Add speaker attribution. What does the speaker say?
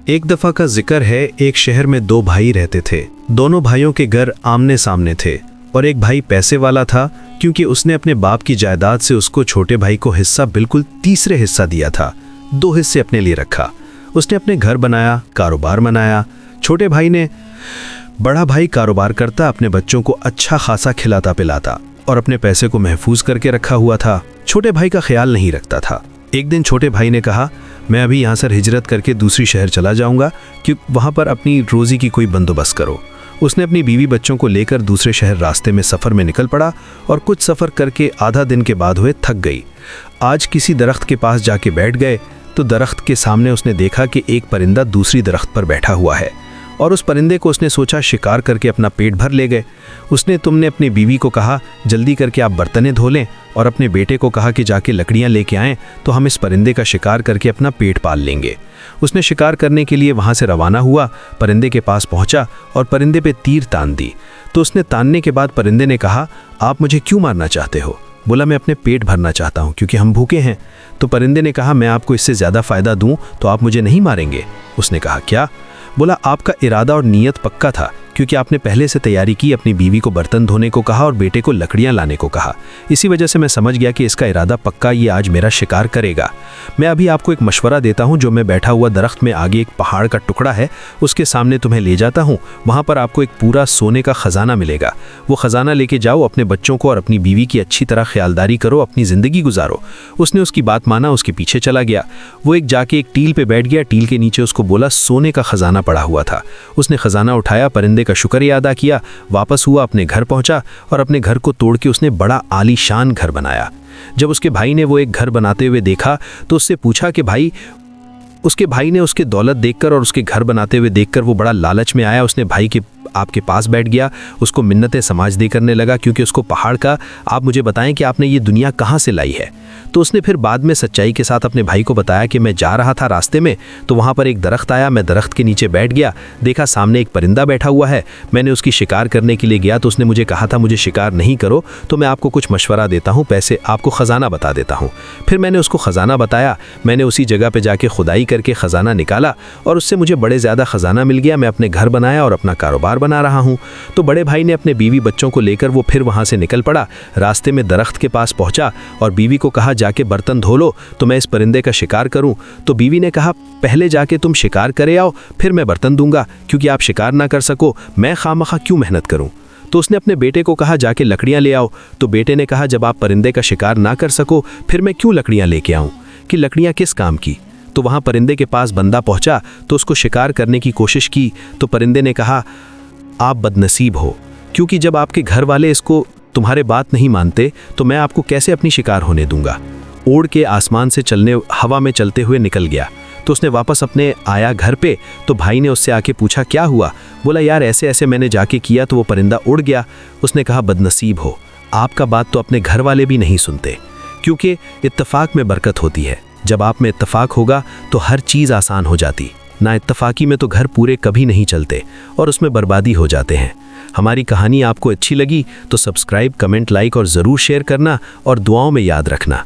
Speaker 1: एक दफ़ा का जिक्र है, एक शहर में दो भाई रहते थे। दोनों भाइयों के घर आमने सामने थे और एक भाई पैसे वाला था क्योंकि उसने अपने बाप की जायदाद से उसको छोटे भाई को हिस्सा बिल्कुल तीसरे हिस्सा दिया था। 2 हिस्से अपने लिए रखा। उसने अपने घर बनाया, कारोबार बनाया। छोटे भाई ने बड़ा भाई कारोबार करता, अपने बच्चों को अच्छा खासा खिलाता पिलाता और अपने पैसे को महफूज करके रखा हुआ था। छोटे भाई का ख्याल नहीं रखता था। एक दिन छोटे भाई ने कहा, मैं अभी यहाँ से हिजरत करके दूसरी शहर चला जाऊँगा कि वहाँ पर अपनी रोज़ी की कोई बंदोबस्त करो। उसने अपनी बीवी बच्चों को लेकर दूसरे शहर रास्ते में सफ़र में निकल पड़ा और कुछ सफ़र करके आधा दिन के बाद हुए थक गई। आज किसी दरख्त के पास जाके बैठ गए तो दरख्त के सामने उसने देखा कि एक परिंदा दूसरी दरख्त पर बैठा हुआ है और उस परिंदे को उसने सोचा शिकार करके अपना पेट भर ले गए। तुमने अपनी बीवी को कहा जल्दी करके आप बर्तनें धो लें और अपने बेटे को कहा कि जाके लकड़ियां लेके आएं तो हम इस परिंदे का शिकार करके अपना पेट पाल लेंगे। उसने शिकार करने के लिए वहां से रवाना हुआ, परिंदे के पास पहुंचा और परिंदे पे तीर तान दी। तो उसने तानने के बाद परिंदे ने कहा, आप मुझे क्यों मारना चाहते हो? बोला, मैं अपने पेट भरना चाहता हूँ क्योंकि हम भूखे हैं। तो परिंदे ने कहा, मैं आपको इससे ज़्यादा फ़ायदा दूँ तो आप मुझे नहीं मारेंगे? उसने कहा, क्या? बोला, आपका इरादा और नीयत पक्का था क्योंकि आपने पहले से तैयारी की, अपनी बीवी को बर्तन धोने को कहा और बेटे को लकड़ियां लाने को कहा। इसी वजह से मैं समझ गया कि इसका इरादा पक्का, ये आज मेरा शिकार करेगा। मैं अभी आपको एक मशवरा देता हूं, जो मैं बैठा हुआ दरख्त में आगे एक पहाड़ का टुकड़ा है, उसके सामने तुम्हें ले जाता हूं। वहां पर आपको एक पूरा सोने का खजाना मिलेगा। वो खजाना लेके जाओ, अपने बच्चों को और अपनी बीवी की अच्छी तरह ख्यालदारी करो, अपनी ज़िंदगी गुजारो। उसने उसकी बात माना, उसके पीछे चला गया। वो जाके एक टील पे बैठ गया। टील के नीचे उसको बोला सोने का खजाना पड़ा हुआ था। उसने खजाना उठाया, परिंदे का शुक्रिया अदा किया, वापस हुआ, अपने घर पहुंचा और अपने घर को तोड़ के उसने बड़ा आलीशान घर बनाया। जब उसके भाई ने वो एक घर बनाते हुए देखा तो उससे पूछा कि भाई, उसके भाई ने उसके दौलत देखकर और उसके घर बनाते हुए देखकर वो बड़ा लालच में आया। उसने भाई के आपके पास बैठ गया, उसको मिन्नतें समाज दे करने लगा क्योंकि उसको पहाड़ का, आप मुझे बताएं कि आपने ये दुनिया कहाँ से लाई है। तो उसने फिर बाद में सच्चाई के साथ अपने भाई को बताया कि मैं जा रहा था रास्ते में तो वहाँ पर एक दरख्त आया, मैं दरख्त के नीचे बैठ गया, देखा सामने एक परिंदा बैठा हुआ है। मैंने उसकी शिकार करने के लिए गया तो उसने मुझे कहा था मुझे शिकार नहीं करो, तो मैं आपको कुछ मशवरा देता हूँ, पैसे आपको ख़जाना बता देता हूँ। फिर मैंने उसको ख़जाना बताया। मैंने उसी जगह पर जाके खुदाई करके ख़जाना निकाला और उससे मुझे बड़े ज़्यादा ख़जाना मिल गया। मैं अपने घर बनाया और अपना कारोबार बना रहा हूँ। तो बड़े भाई ने अपने बीवी बच्चों को लेकर वो फिर वहाँ से निकल पड़ा। रास्ते में दरख्त के पास पहुँचा और बीवी को कहा जाके बर्तन धो लो तो मैं इस परिंदे का शिकार करूं। तो बीवी ने कहा, पहले जाके तुम शिकार करे आओ, फिर मैं बर्तन दूंगा, क्योंकि आप शिकार ना कर सको, मैं खामखा क्यों मेहनत करूं। तो उसने अपने बेटे को कहा जाके लकड़ियां ले आओ। तो बेटे ने कहा, जब आप परिंदे का शिकार ना कर सको फिर मैं क्यों लकड़ियां लेके आऊं, कि लकड़ियां किस काम की। तो वहां परिंदे के पास बंदा पहुंचा तो उसको शिकार करने की कोशिश की। तो परिंदे ने कहा, आप बदनसीब हो, क्योंकि जब आपके घर वाले इसको तुम्हारे बात नहीं मानते तो मैं आपको कैसे अपनी शिकार होने दूंगा। ओढ़ के आसमान से हवा में चलते हुए निकल गया। तो उसने वापस अपने आया घर पे। तो भाई ने उससे आके पूछा, क्या हुआ? बोला, यार ऐसे ऐसे मैंने जाके किया तो वो परिंदा उड़ गया। उसने कहा, बदनसीब हो, आपका बात तो अपने घर वाले भी नहीं सुनते, क्योंकि इत्तफाक में बरकत होती है। जब आप में इत्तफाक होगा तो हर चीज़ आसान हो जाती, ना इत्तफाकी में तो घर पूरे कभी नहीं चलते और उसमें बर्बादी हो जाते हैं। हमारी कहानी आपको अच्छी लगी तो सब्सक्राइब, कमेंट, लाइक और ज़रूर शेयर करना और दुआओं में याद रखना।